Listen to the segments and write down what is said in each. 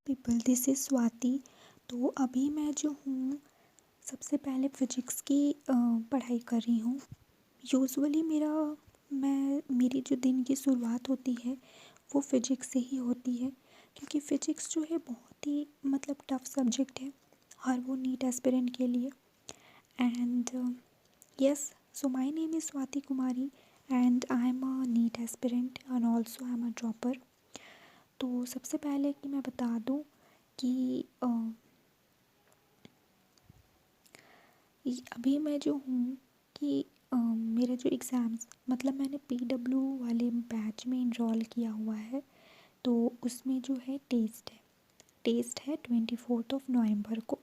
People, this is Swati. तो अभी मैं जो हूँ सबसे पहले फ़िज़िक्स की पढ़ाई कर रही हूँ। यूजुअली मेरी जो दिन की शुरुआत होती है वो फ़िज़िक्स से ही होती है, क्योंकि फ़िज़िक्स जो है बहुत ही मतलब टफ़ सब्जेक्ट है हर वो नीट एस्पिरेंट के लिए। And yes, so my name is Swati Kumari and I am a NEET aspirant and also I am a dropper. तो सबसे पहले कि मैं बता दूँ कि अभी मैं जो हूँ कि मेरे जो एग्ज़ाम्स मतलब मैंने पीडब्ल्यू वाले बैच में इनरोल किया हुआ है, तो उसमें जो है टेस्ट है 24 नवंबर को।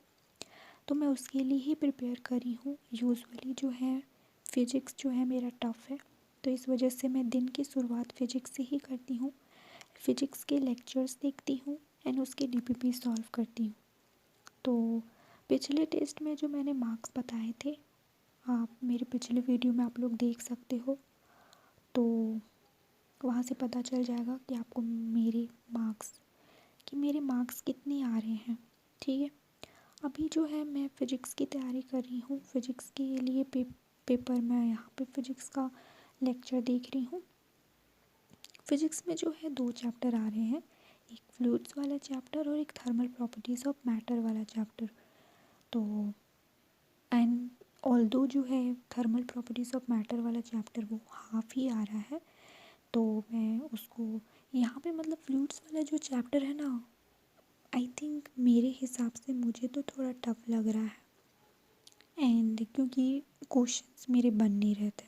तो मैं उसके लिए ही प्रिपेयर करी हूँ। यूजुअली जो है फ़िज़िक्स जो है मेरा टफ़ है, तो इस वजह से मैं दिन की शुरुआत फ़िज़िक्स से ही करती हूँ। फ़िज़िक्स के लेक्चर्स देखती हूँ एंड उसके डीपीपी सॉल्व करती हूँ। तो पिछले टेस्ट में जो मैंने मार्क्स बताए थे, आप मेरे पिछले वीडियो में आप लोग देख सकते हो, तो वहाँ से पता चल जाएगा कि आपको मेरे मार्क्स कितने आ रहे हैं। ठीक है, अभी जो है मैं फ़िज़िक्स की तैयारी कर रही हूँ। फ़िज़िक्स के लिए पेपर मैं यहाँ पे फ़िज़िक्स का लेक्चर देख रही हूँ। फ़िज़िक्स में जो है 2 चैप्टर आ रहे हैं, एक फ्लूइड्स वाला चैप्टर और एक थर्मल प्रॉपर्टीज़ ऑफ मैटर वाला चैप्टर। तो एंड ऑल्दो जो है थर्मल प्रॉपर्टीज़ ऑफ मैटर वाला चैप्टर वो हाफ़ ही आ रहा है, तो मैं उसको यहाँ पे मतलब फ्लूइड्स वाला जो चैप्टर है ना, आई थिंक मेरे हिसाब से मुझे तो थोड़ा टफ लग रहा है एंड क्योंकि क्वेश्चंस मेरे बन नहीं रहते,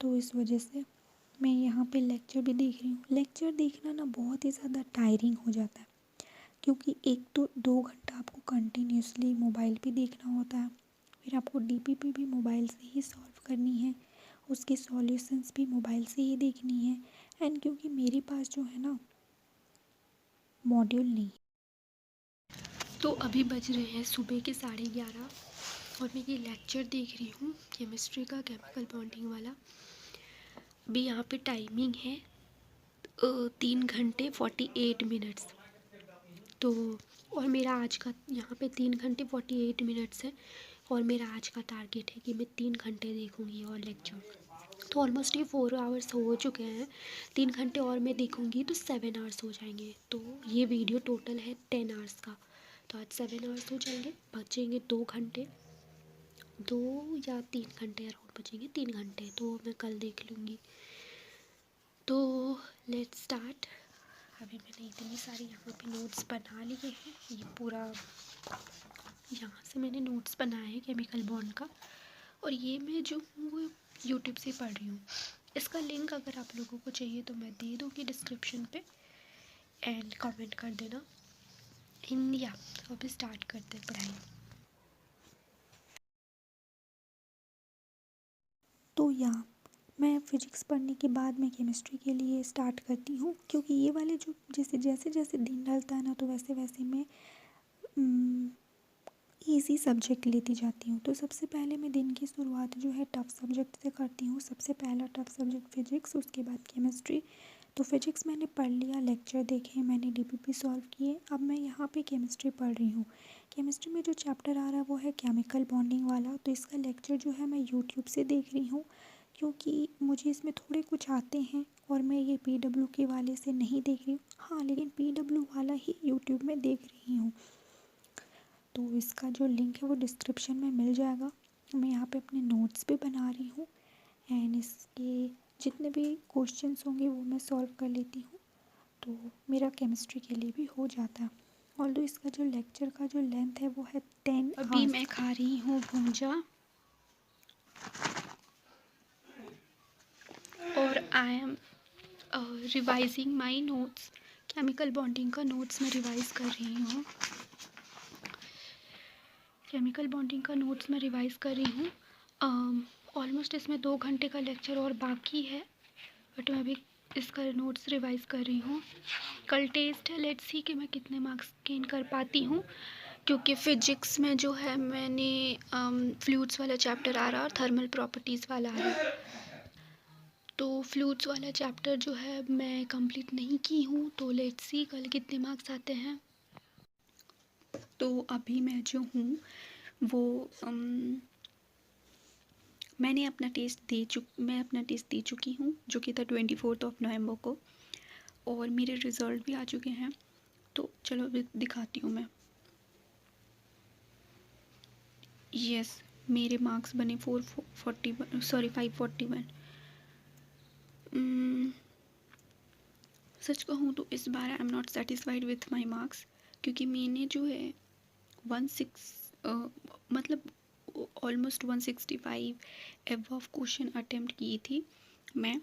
तो इस वजह से मैं यहाँ पे लेक्चर भी देख रही हूँ। लेक्चर देखना ना बहुत ही ज़्यादा टायरिंग हो जाता है, क्योंकि एक तो 2 घंटा आपको कंटिन्यूसली मोबाइल पे देखना होता है, फिर आपको डीपीपी भी मोबाइल से ही सॉल्व करनी है, उसके सॉल्यूशंस भी मोबाइल से ही देखनी है। एंड क्योंकि मेरे पास जो है ना मॉड्यूल नहीं, तो अभी बज रहे हैं सुबह के 11:30 और मैं ये लेक्चर देख रही हूँ केमिस्ट्री का, केमिकल बॉन्डिंग वाला। अभी यहाँ पे टाइमिंग है 3 घंटे 48 मिनट्स। तो और मेरा आज का यहाँ पे 3 घंटे 48 मिनट्स है और मेरा आज का टारगेट है कि मैं 3 घंटे देखूँगी और लेक्चर। तो ऑलमोस्ट ये 4 आवर्स हो चुके हैं, 3 घंटे और मैं देखूँगी तो 7 आवर्स हो जाएंगे। तो ये वीडियो टोटल है 10 आवर्स का, तो आज 7 आवर्स हो जाएंगे, बचेंगे 2 घंटे, 2 या 3 घंटे अराउंड बचेंगे, 3 घंटे तो मैं कल देख लूँगी। तो लेट्स स्टार्ट। अभी मैंने इतनी सारी यहाँ पे नोट्स बना लिए हैं, ये पूरा यहाँ से मैंने नोट्स बनाए हैं केमिकल बॉन्ड का, और ये मैं जो हूँ वो यूट्यूब से पढ़ रही हूँ। इसका लिंक अगर आप लोगों को चाहिए तो मैं दे दूँगी डिस्क्रिप्शन पे एंड कमेंट कर देना। या तो अभी स्टार्ट करते हैं पढ़ाई। तो मैं फ़िज़िक्स पढ़ने के बाद मैं केमिस्ट्री के लिए स्टार्ट करती हूँ, क्योंकि ये वाले जो जैसे जैसे दिन ढलता है ना, तो वैसे वैसे मैं ईज़ी सब्जेक्ट लेती जाती हूँ। तो सबसे पहले मैं दिन की शुरुआत जो है टफ़ सब्जेक्ट से करती हूँ। सबसे पहला टफ़ सब्जेक्ट फ़िज़िक्स, उसके बाद केमिस्ट्री। तो फ़िज़िक्स मैंने पढ़ लिया, लेक्चर देखे, मैंने डीपीपी सॉल्व किए। अब मैं यहाँ पे केमिस्ट्री पढ़ रही हूँ। केमिस्ट्री में जो चैप्टर आ रहा है वो है केमिकल बॉन्डिंग वाला। तो इसका लेक्चर जो है मैं यूट्यूब से देख रही हूँ, क्योंकि मुझे इसमें थोड़े कुछ आते हैं और मैं ये पीडब्ल्यू के वाले से नहीं देख रही हूँ। हाँ, लेकिन पीडब्ल्यू वाला ही यूट्यूब में देख रही हूँ। तो इसका जो लिंक है वो डिस्क्रिप्शन में मिल जाएगा। मैं यहाँ पे अपने नोट्स भी बना रही हूँ एंड इसके जितने भी क्वेश्चंस होंगे वो मैं सॉल्व कर लेती हूँ, तो मेरा केमिस्ट्री के लिए भी हो जाता है। ऑल्दो इसका जो लेक्चर का जो लेंथ है वो है 10 अभी आवर्स। मैं खा रही हूँ भुंजा और I am revising my notes. Chemical bonding का नोट्स मैं रिवाइज़ कर रही हूँ। केमिकल बॉन्डिंग का नोट्स मैं रिवाइज़ कर रही हूँ। ऑलमोस्ट इसमें 2 घंटे का लेक्चर और बाकी है, बट मैं अभी इसका नोट्स रिवाइज़ कर रही हूँ। कल टेस्ट है, लेट्स सी कि मैं कितने मार्क्स गेन कर पाती हूँ, क्योंकि फ़िज़िक्स में जो है मैंने फ्लूइड्स वाला चैप्टर आ रहा है और थर्मल प्रॉपर्टीज़ वाला आ रहा है। तो फ्लूइड्स वाला चैप्टर जो है मैं कंप्लीट नहीं की हूँ, तो लेट्स सी कल कितने मार्क्स आते हैं। तो अभी मैं जो हूँ वो मैं अपना टेस्ट दे चुकी हूँ, जो कि था 24 नवंबर को, और मेरे रिज़ल्ट भी आ चुके हैं। तो चलो अभी दिखाती हूँ मैं। यस, मेरे मार्क्स बने 541। सच कहूँ तो इस बार I am not satisfied with my marks, क्योंकि मैंने जो है मतलब ऑलमोस्ट 165 एबव क्वेश्चन अटेम्प्ट की थी मैं,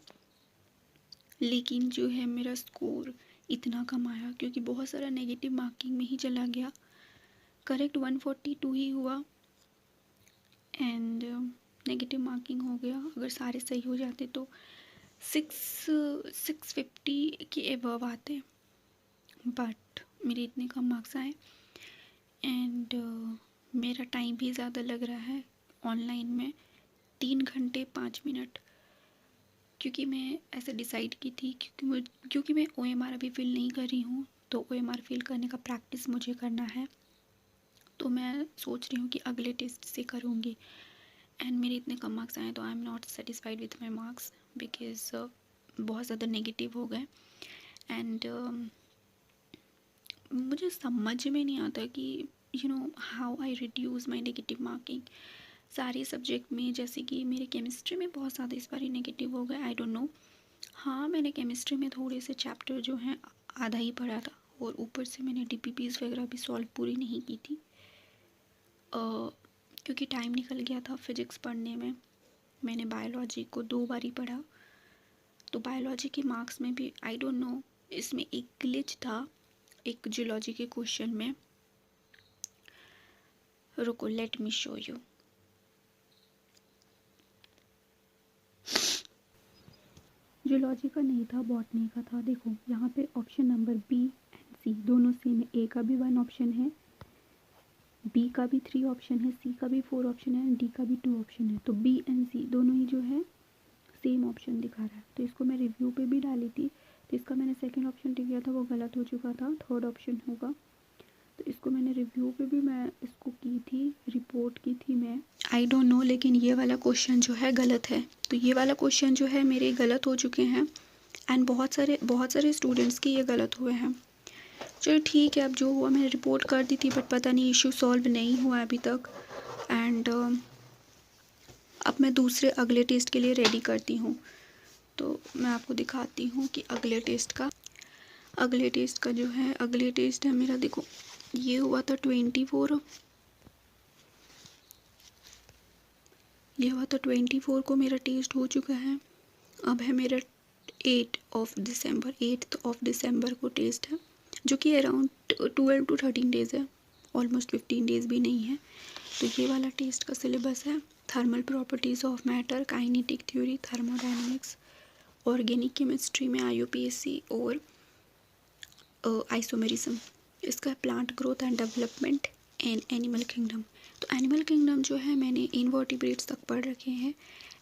लेकिन जो है मेरा स्कोर इतना कम आया क्योंकि बहुत सारा नेगेटिव मार्किंग में ही चला गया। करेक्ट 142 ही हुआ एंड नेगेटिव मार्किंग हो गया। अगर सारे सही हो जाते तो 650 के एबव आते, बट मेरे इतने कम मार्क्स आए एंड मेरा टाइम भी ज़्यादा लग रहा है ऑनलाइन में, 3 घंटे 5 मिनट, क्योंकि मैं ऐसे डिसाइड की थी क्योंकि मैं OMR अभी फिल नहीं कर रही हूँ, तो OMR फिल करने का प्रैक्टिस मुझे करना है। तो मैं सोच रही हूँ कि अगले टेस्ट से करूँगी एंड मेरे इतने कम मार्क्स आए तो आई am not satisfied with my marks because बहुत ज़्यादा नेगेटिव हो गए एंड मुझे समझ में नहीं आता कि how I reduce my negative marking सारे सब्जेक्ट में। जैसे कि मेरे केमिस्ट्री में बहुत ज़्यादा इस बार नेगेटिव हो गए, आई डोंट नो। हाँ, मैंने केमिस्ट्री में थोड़े से चैप्टर जो हैं आधा ही पढ़ा था और ऊपर से मैंने DPPs वगैरह भी सॉल्व पूरी नहीं की थी क्योंकि टाइम निकल गया था फिज़िक्स पढ़ने में। मैंने बायोलॉजी को 2 बार ही पढ़ा, तो बायोलॉजी के मार्क्स में भी आई डोंट नो, इसमें एक ग्लिच था एक जूलॉजी के क्वेश्चन में। रुको, let me show you. Zoology का नहीं था, बॉटनी का था। देखो यहाँ पे option number B and C दोनों सेम है। A का भी 1 ऑप्शन है, B का भी 3 ऑप्शन है, C का भी 4 ऑप्शन है, D का भी 2 ऑप्शन है। तो B एंड C दोनों ही जो है सेम ऑप्शन दिखा रहा है। तो इसको मैं रिव्यू पे भी डाली थी, तो इसका मैंने सेकंड ऑप्शन टिक किया था, वो गलत हो चुका था, थर्ड ऑप्शन होगा। तो इसको मैंने रिव्यू पे भी मैं इसको की थी, रिपोर्ट की थी मैं, आई डोंट नो, लेकिन ये वाला क्वेश्चन जो है गलत है। तो ये वाला क्वेश्चन जो है मेरे गलत हो चुके हैं एंड बहुत सारे स्टूडेंट्स के ये गलत हुए हैं। चलो ठीक है, अब जो हुआ मैंने रिपोर्ट कर दी थी, बट पता नहीं इशू सॉल्व नहीं हुआ अभी तक एंड अब मैं अगले टेस्ट के लिए रेडी करती हूँ। तो मैं आपको दिखाती हूँ कि अगले टेस्ट का जो है, अगले टेस्ट है मेरा, देखो ये हुआ था 24, ये हुआ था 24 को मेरा टेस्ट हो चुका है। अब है मेरा 8 दिसंबर को टेस्ट है, जो कि अराउंड 12 to 13 डेज़ है, ऑलमोस्ट 15 डेज़ भी नहीं है। तो ये वाला टेस्ट का सिलेबस है thermal properties of matter, kinetic theory, thermodynamics, organic chemistry में IUPAC और आइसोमेरिज्म। इसका plant growth and development and animal kingdom. तो एनिमल किंगडम जो है मैंने इनवर्टिब्रेट्स तक पढ़ रखे हैं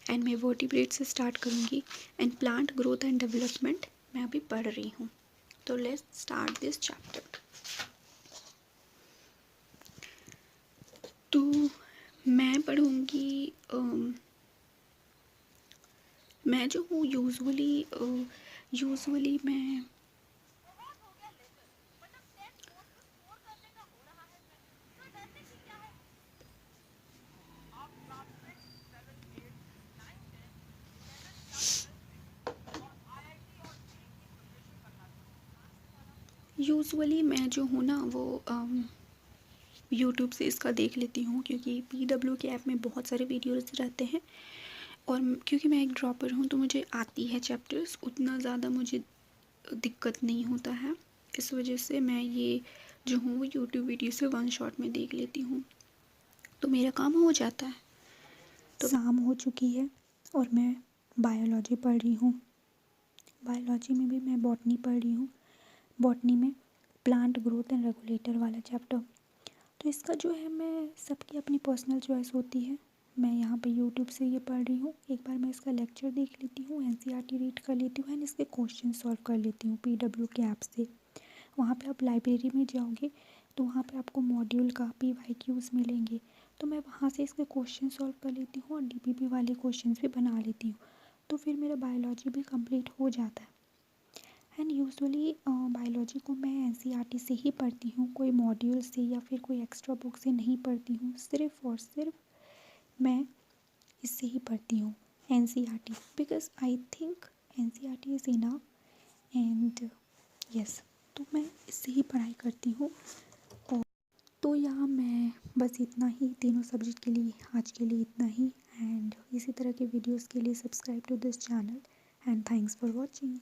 एंड मैं वर्टिब्रेट से स्टार्ट करूँगी and plant growth and development मैं अभी पढ़ रही हूँ। तो लेट्स स्टार्ट दिस चैप्टर। तो मैं पढ़ूँगी, मैं जो हूँ यूजुअली मैं जो हूँ ना वो यूट्यूब से इसका देख लेती हूँ, क्योंकि PW के ऐप में बहुत सारे वीडियोज़ रहते हैं और क्योंकि मैं एक ड्रॉपर हूँ तो मुझे आती है चैप्टर्स, उतना ज़्यादा मुझे दिक्कत नहीं होता है। इस वजह से मैं ये जो हूँ वो यूट्यूब वीडियो से 1 शॉट में देख लेती हूँ, तो मेरा काम हो जाता है। तो शाम हो चुकी है और मैं बायोलॉजी पढ़ रही हूँ। बायोलॉजी में भी मैं बॉटनी पढ़ रही हूँ। बॉटनी में प्लांट ग्रोथ एंड रेगुलेटर वाला चैप्टर। तो इसका जो है, मैं सबकी अपनी पर्सनल चॉइस होती है, मैं यहाँ पे यूट्यूब से ये पढ़ रही हूँ, एक बार मैं इसका लेक्चर देख लेती हूँ, एनसीईआरटी रीड कर लेती हूँ एंड इसके क्वेश्चन सॉल्व कर लेती हूँ पीडब्ल्यू के ऐप से। वहाँ पे आप लाइब्रेरी में जाओगे तो वहाँ पे आपको मॉड्यूल का PYQs मिलेंगे, तो मैं वहाँ से इसके क्वेश्चन सॉल्व कर लेती हूँ और DPP वाले क्वेश्चंस भी बना लेती हूँ, तो फिर मेरा बायोलॉजी भी कंप्लीट हो जाता है। एंड यूजुअली बायोलॉजी को मैं एनसीईआरटी से ही पढ़ती हूँ, कोई मॉड्यूल से या फिर कोई एक्स्ट्रा बुक से नहीं पढ़ती हूँ, सिर्फ़ और सिर्फ मैं इससे ही पढ़ती हूँ NCERT, because I think NCERT is enough and yes, तो मैं इससे ही पढ़ाई करती हूँ। और तो यहाँ मैं बस इतना ही तीनों सब्जेक्ट के लिए, आज के लिए इतना ही, एंड इसी तरह के वीडियोस के लिए subscribe to this channel and thanks for watching.